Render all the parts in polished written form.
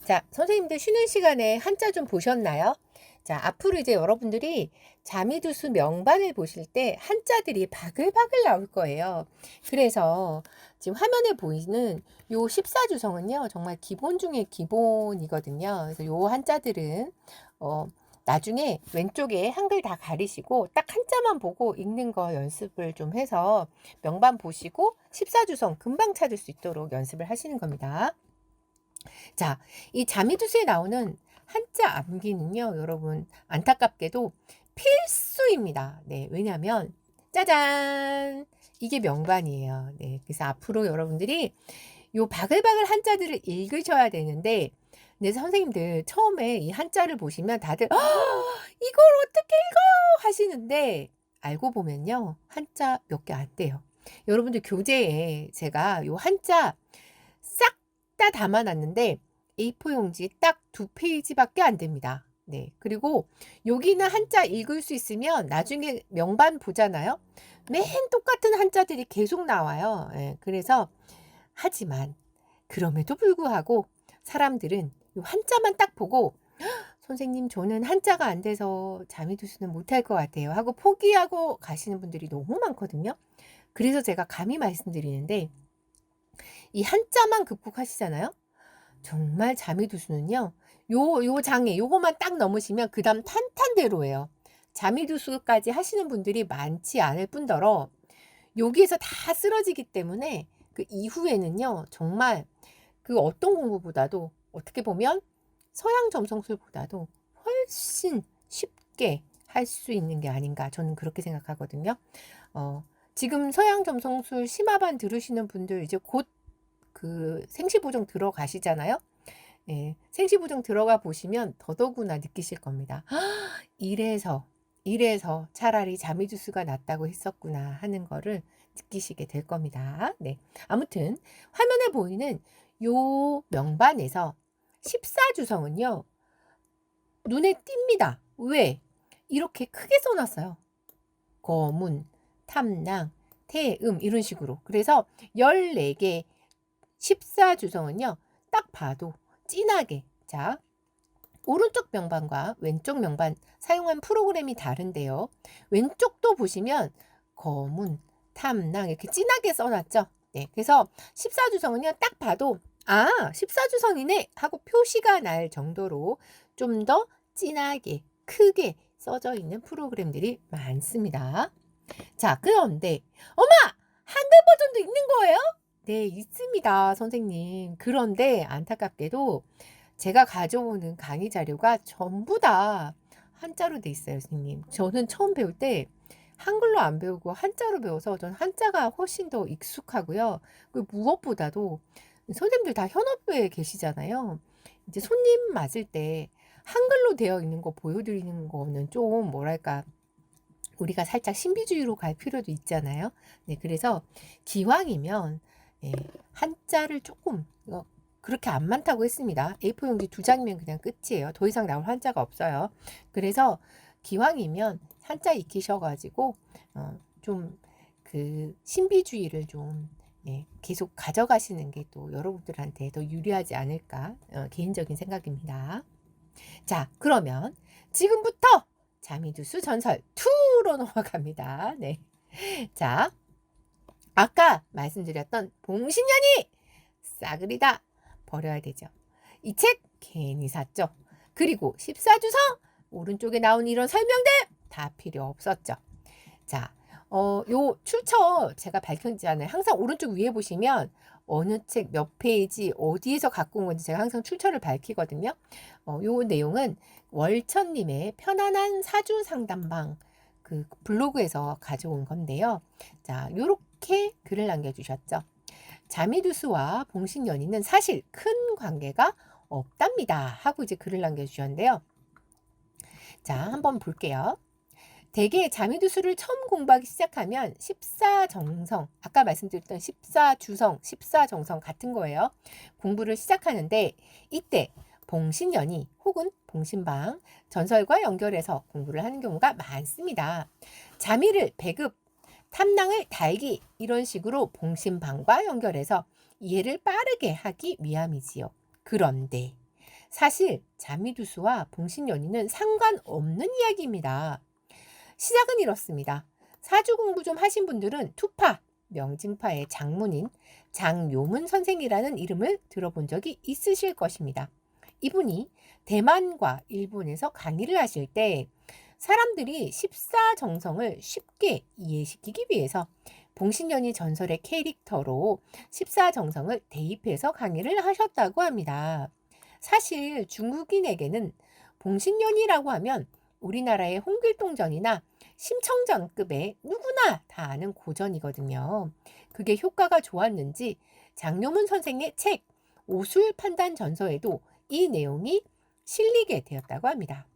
자, 선생님들 쉬는 시간에 한자 좀 보셨나요? 자, 앞으로 이제 여러분들이 자미두수 명반을 보실 때 한자들이 바글바글 나올 거예요. 그래서 지금 화면에 보이는 요 14주성은요, 정말 기본 중에 기본이거든요. 그래서 요 한자들은, 나중에 왼쪽에 한글 다 가리시고 딱 한자만 보고 읽는 거 연습을 좀 해서 명반 보시고 14주성 금방 찾을 수 있도록 연습을 하시는 겁니다. 자, 이 자미두수에 나오는 한자 암기는요, 여러분, 안타깝게도 필수입니다. 네, 왜냐면, 짜잔! 이게 명반이에요. 네, 그래서 앞으로 여러분들이 요 바글바글 한자들을 읽으셔야 되는데, 네, 선생님들 처음에 이 한자를 보시면 다들, 이걸 어떻게 읽어요? 하시는데, 알고 보면요, 한자 몇 개 안 돼요. 여러분들 교재에 제가 요 한자 싹 다 담아놨는데 A4 용지 딱 2페이지밖에 안 됩니다. 네. 그리고 여기는 한자 읽을 수 있으면 나중에 명반 보잖아요. 맨 똑같은 한자들이 계속 나와요. 예. 그래서 하지만 그럼에도 불구하고 사람들은 요 한자만 딱 보고 선생님 저는 한자가 안 돼서 자미두수는 못할 것 같아요 하고 포기하고 가시는 분들이 너무 많거든요. 그래서 제가 감히 말씀드리는데 이 한자만 극복하시잖아요. 정말 자미두수는요. 요 장애 요거만 딱 넘으시면 그다음 탄탄대로예요. 자미두수까지 하시는 분들이 많지 않을 뿐더러 여기에서 다 쓰러지기 때문에 그 이후에는요. 정말 그 어떤 공부보다도 어떻게 보면 서양 점성술보다도 훨씬 쉽게 할 수 있는 게 아닌가 저는 그렇게 생각하거든요. 지금 서양 점성술 심화반 들으시는 분들 이제 곧 그 생시보정 들어가시잖아요. 예, 생시보정 들어가 보시면 더더구나 느끼실 겁니다. 이래서 차라리 자미두수가 낫다고 했었구나 하는 거를 느끼시게 될 겁니다. 네. 아무튼 화면에 보이는 요 명반에서 14주성은요. 눈에 띕니다. 왜? 이렇게 크게 써놨어요. 거문, 탐낭, 태음 이런 식으로. 그래서 14개 14주성은요. 딱 봐도 진하게 자 오른쪽 명반과 왼쪽 명반 사용한 프로그램이 다른데요. 왼쪽도 보시면 거문, 탐낭 이렇게 진하게 써놨죠. 네, 그래서 14주성은요. 딱 봐도 14주성이네 하고 표시가 날 정도로 좀 더 진하게 크게 써져 있는 프로그램들이 많습니다. 자, 그런데 엄마! 한글 버전도 있는 거예요? 네, 있습니다, 선생님. 그런데 안타깝게도 제가 가져오는 강의 자료가 전부 다 한자로 돼 있어요, 선생님. 저는 처음 배울 때 한글로 안 배우고 한자로 배워서 저는 한자가 훨씬 더 익숙하고요. 그 무엇보다도 선생님들 다 현업에 계시잖아요. 이제 손님 맞을 때 한글로 되어 있는 거 보여드리는 거는 좀 뭐랄까 우리가 살짝 신비주의로 갈 필요도 있잖아요. 네, 그래서 기왕이면 예, 한자를 조금 그렇게 안 많다고 했습니다. A4 용지 2장이면 그냥 끝이에요. 더 이상 나올 한자가 없어요. 그래서 기왕이면 한자 익히셔가지고 좀 그 신비주의를 좀 예, 계속 가져가시는 게 또 여러분들한테 더 유리하지 않을까 개인적인 생각입니다. 자, 그러면 지금부터 자미두수 전설 2로 넘어갑니다. 네. 자, 아까 말씀드렸던 봉신년이 싸그리다 버려야 되죠. 이 책 괜히 샀죠. 그리고 14주성 오른쪽에 나온 이런 설명들 다 필요 없었죠. 자, 요 출처 제가 밝혔잖아요. 항상 오른쪽 위에 보시면 어느 책 몇 페이지 어디에서 갖고 온 건지 제가 항상 출처를 밝히거든요. 요 내용은 월천님의 편안한 사주 상담방 그 블로그에서 가져온 건데요. 자, 요렇게 글을 남겨주셨죠. 자미두수와 봉신연이는 사실 큰 관계가 없답니다. 하고 이제 글을 남겨주셨는데요. 자, 한번 볼게요. 대개 자미두수를 처음 공부하기 시작하면 14정성, 아까 말씀드렸던 14주성, 14정성 같은 거예요. 공부를 시작하는데 이때 봉신연이 혹은 봉신방, 전설과 연결해서 공부를 하는 경우가 많습니다. 자미를 배급, 탐낭을 달기 이런 식으로 봉신방과 연결해서 이해를 빠르게 하기 위함이지요. 그런데 사실 자미두수와 봉신연이는 상관없는 이야기입니다. 시작은 이렇습니다. 사주 공부 좀 하신 분들은 투파, 명진파의 장문인 장요문 선생이라는 이름을 들어본 적이 있으실 것입니다. 이분이 대만과 일본에서 강의를 하실 때 사람들이 십사정성을 쉽게 이해시키기 위해서 봉신연이 전설의 캐릭터로 십사정성을 대입해서 강의를 하셨다고 합니다. 사실 중국인에게는 봉신연이라고 하면 우리나라의 홍길동전이나 심청전급의 누구나 다 아는 고전이거든요. 그게 효과가 좋았는지 장요문 선생의 책 오술판단전서에도 이 내용이 실리게 되었다고 합니다.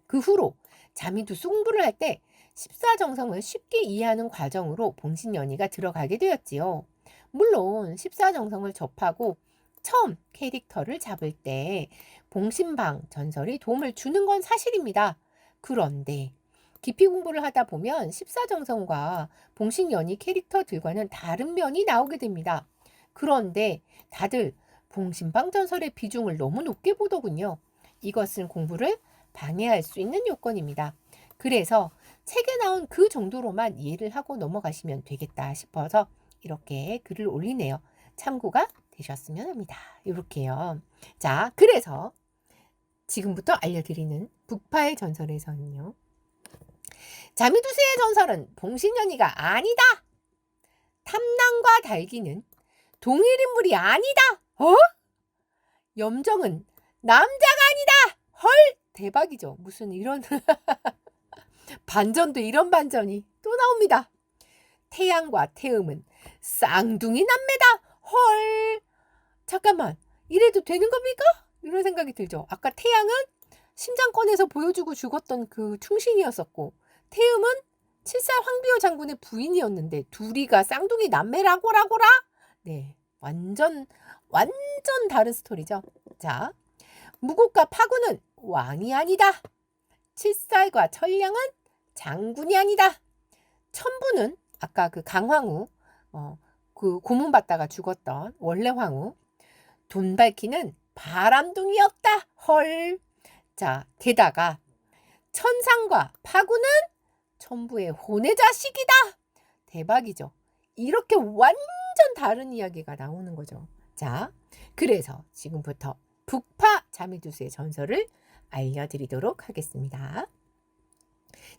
그 후로 자미두수 공부를 할 때 십사정성을 쉽게 이해하는 과정으로 봉신연이가 들어가게 되었지요. 물론 십사정성을 접하고 처음 캐릭터를 잡을 때 봉신방 전설이 도움을 주는 건 사실입니다. 그런데 깊이 공부를 하다 보면 십사정성과 봉신연이 캐릭터들과는 다른 면이 나오게 됩니다. 그런데 다들 봉신방 전설의 비중을 너무 높게 보더군요. 이것은 공부를 방해할 수 있는 요건입니다. 그래서 책에 나온 그 정도로만 이해를 하고 넘어가시면 되겠다 싶어서 이렇게 글을 올리네요. 참고가 되셨으면 합니다. 이렇게요. 자, 그래서 지금부터 알려드리는 북파의 전설에서는요. 자미두수의 전설은 봉신연이가 아니다. 탐낭과 달기는 동일 인물이 아니다. 염정은 남자가 아니다. 헐, 대박이죠. 무슨 이런 반전도 이런 반전이 또 나옵니다. 태양과 태음은 쌍둥이 남매다. 헐, 잠깐만, 이래도 되는 겁니까? 이런 생각이 들죠. 아까 태양은 심장권에서 보여주고 죽었던 그 충신이었었고, 태음은 칠살 황비호 장군의 부인이었는데 둘이가 쌍둥이 남매라고라? 네, 완전 다른 스토리죠. 자, 무국과 파구는 왕이 아니다. 칠살과 천량은 장군이 아니다. 천부는 아까 그 강황후, 그 고문받다가 죽었던 원래 황후. 돈 밝히는 바람둥이였다. 헐. 자, 게다가 천상과 파구는 천부의 혼의 자식이다. 대박이죠. 이렇게 완전 다른 이야기가 나오는 거죠. 자, 그래서 지금부터 북파 자미두수의 전설을 알려드리도록 하겠습니다.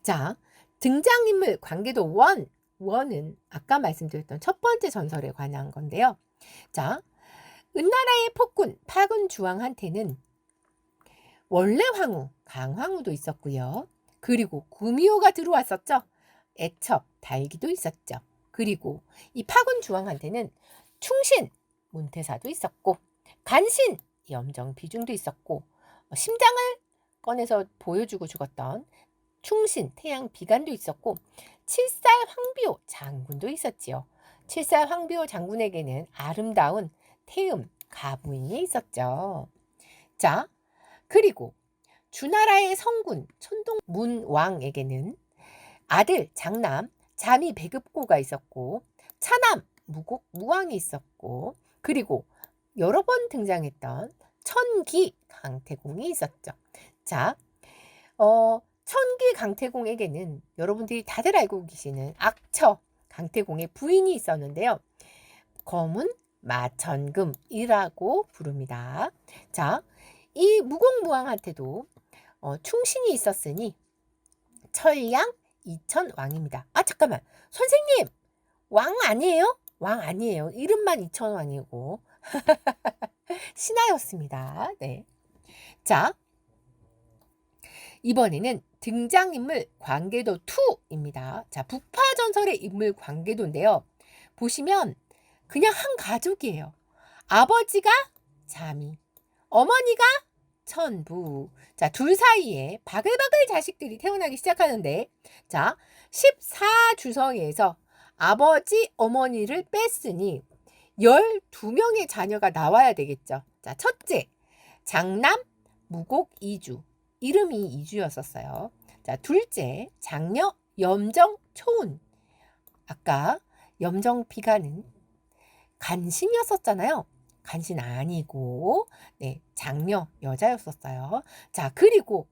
자, 등장인물 관계도 원은 아까 말씀드렸던 첫 번째 전설에 관한 건데요. 자, 은나라의 폭군 파군 주왕한테는 원래 황후 강황후도 있었고요. 그리고 구미호가 들어왔었죠. 애첩 달기도 있었죠. 그리고 이 파군 주왕한테는 충신 문태사도 있었고 간신 염정 비중도 있었고 심장을 꺼내서 보여주고 죽었던 충신 태양 비간도 있었고 칠살 황비호 장군도 있었지요. 칠살 황비호 장군에게는 아름다운 태음 가부인이 있었죠. 자, 그리고 주나라의 성군 천동문왕에게는 아들 장남 자미 배급고가 있었고 차남 무곡 무왕이 있었고 그리고 여러 번 등장했던 천기 강태공이 있었죠. 자, 천기 강태공에게는 여러분들이 다들 알고 계시는 악처 강태공의 부인이 있었는데요. 검은 마천금이라고 부릅니다. 자, 이 무공무왕한테도 충신이 있었으니 천량 이천왕입니다. 아, 잠깐만. 선생님, 왕 아니에요? 왕 아니에요. 이름만 이천왕이고 신하였습니다. 네. 자, 이번에는 등장인물 관계도 2입니다. 자, 북파전설의 인물 관계도인데요. 보시면 그냥 한 가족이에요. 아버지가 자미, 어머니가 천부. 자, 둘 사이에 바글바글 자식들이 태어나기 시작하는데, 자, 14주성에서 아버지, 어머니를 뺐으니 12명의 자녀가 나와야 되겠죠. 자, 첫째, 장남, 무곡, 이주. 이름이 이주였었어요. 자, 둘째, 장녀, 염정, 초운. 아까 염정 비가는 간신이었었잖아요. 간신 아니고 네, 장녀 여자였었어요. 자, 그리고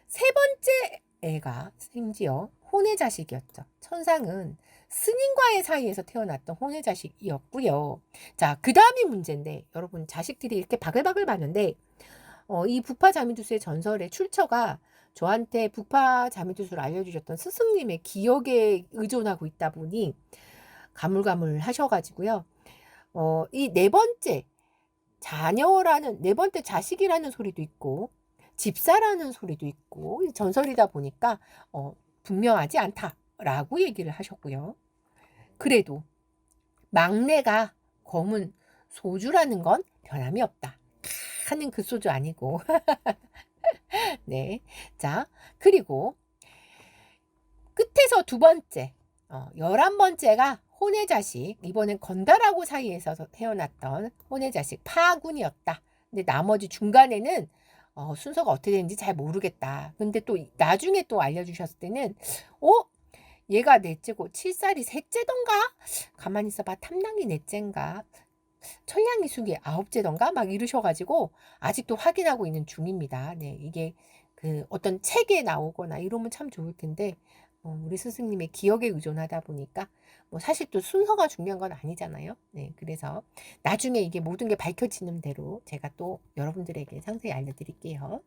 세 번째 애가 심지어 혼의 자식이었죠. 천상은 스님과의 사이에서 태어났던 혼의 자식이었고요. 자, 그 다음이 문제인데 여러분 자식들이 이렇게 바글바글 많은데 이 부파 자미두수의 전설의 출처가 저한테 부파 자미두수를 알려주셨던 스승님의 기억에 의존하고 있다 보니 가물가물 하셔가지고요. 이 네 번째 자녀라는, 네 번째 자식이라는 소리도 있고 집사라는 소리도 있고 전설이다 보니까 분명하지 않다라고 얘기를 하셨고요. 그래도 막내가 검은 소주라는 건 변함이 없다 하는 그 소주 아니고 네. 자, 그리고 끝에서 두 번째 11번째가 혼의 자식, 이번엔 건달하고 사이에서 태어났던 혼의 자식 파군이었다. 근데 나머지 중간에는 순서가 어떻게 되는지 잘 모르겠다. 근데 또 나중에 또 알려주셨을 때는 얘가 넷째고 칠살이 셋째던가? 가만히 있어봐. 탐랑이 넷째인가? 천냥이 숙이 아홉째던가? 막 이러셔가지고 아직도 확인하고 있는 중입니다. 네, 이게 그 어떤 책에 나오거나 이러면 참 좋을 텐데 우리 스승님의 기억에 의존하다 보니까 뭐 사실 또 순서가 중요한 건 아니잖아요. 네, 그래서 나중에 이게 모든 게 밝혀지는 대로 제가 또 여러분들에게 상세히 알려드릴게요.